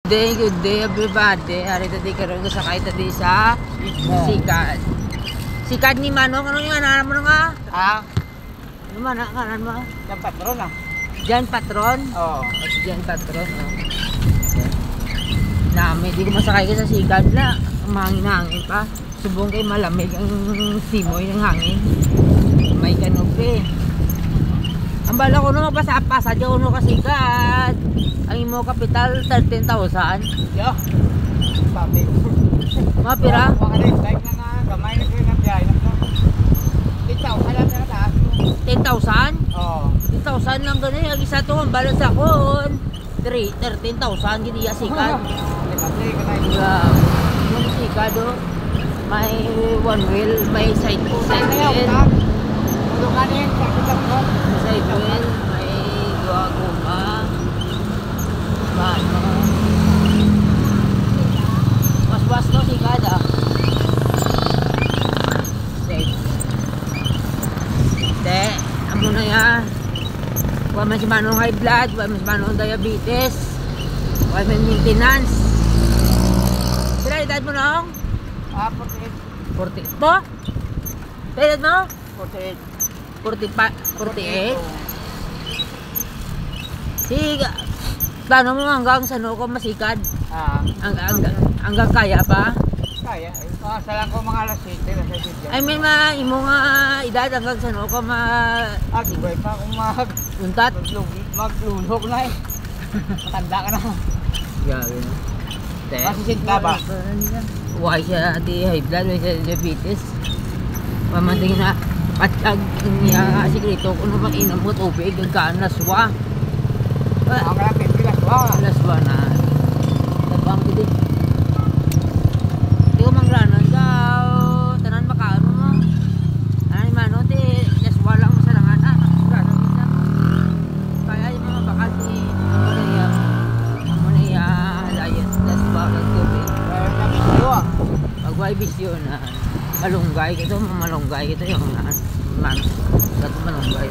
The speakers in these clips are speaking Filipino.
Good day everybody. Hari tadi karon ko sakay tadi sa Sikad. Sikad ni Manong, ano yung anak mo nga? Ah, Ano man ang kanan mo? yung patron ah. Jan Patron? Oo. Jan Patron, oh. Nami, di ko masakay ka sa Sikad na. Mahangin-hangin pa. Subong kay malamig ang simoy ng hangin. May kanopi. Ang bala ko naman pasa-pasa dyan uno ka Sikad. Ang imo kapital 13,000. Yo. Sabi. Mga pira? Wala rin like na nga gamay na kayo ng biyahe na to. Ikaw, alam na taas mo. 10,000? Oo. 10,000 lang ganun. Ang isa to, ang balas ako. 13,000 gini ya Sikad. Limati ka na yun. Yung Sikad oh. May one wheel, may side Saan na yun? wheel. Tulungan yun. Pagkitak mo. Side wheel, may guma. Ano? Was to Sikad ah. Safe. Te, amo na yan. Huwag man si Manong high blood, huwag man si Manong diabetes, huwag man maintenance. Sila edad mo Nong? Ah, 48. 40. Po? Sila edad mo? 48. 48? Sige. Plano mo hanggang saan ko masikad? Ah, Hanggang kaya pa? kaya. Salang ko mga alas 7 na sa video. I mean, imo nga edad hanggang saan ko Ah, gibay pa akong untat? maglulog na eh. Matanda ka na. Grabe no. Masisinta ba? Why siya ati high blood, why siya diabetes. Pamanding na patag niya nga sikrito kung ano bang inom mo tubig, hanggang naswa. Ang rapid bilas ba? Naswa na. Tabang gidi. Di ko mangranon daw. Tanan makaan mo. Ano ni Mano, di naswa lang mo sa langan. Mangranon kita. Kaya yung mga bakal di ammonia diet. Naswa ng tubig. Pag bisyo na malunggay ito, malunggay ito yung dato malunggay.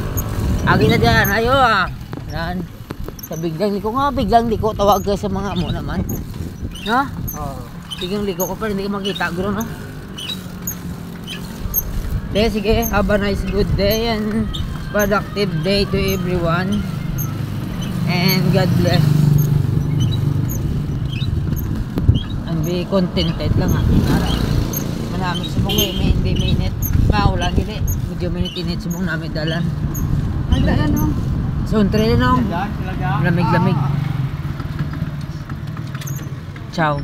Agi na diyan, ayo ah. Yan. Sa biglang liko nga, biglang liko tawag ka sa mga amo naman. No? Oo. Biglang liko ko pero hindi ko makita guro no. Sige, have a nice good day and productive day to everyone. And God bless. And be contented lang ha. Manamig sa mong hindi minute. Maulan gini. Medyo minute sa mong namin dalan. Ano? So, untre nong. Sila. Lamig-lamig. Ciao.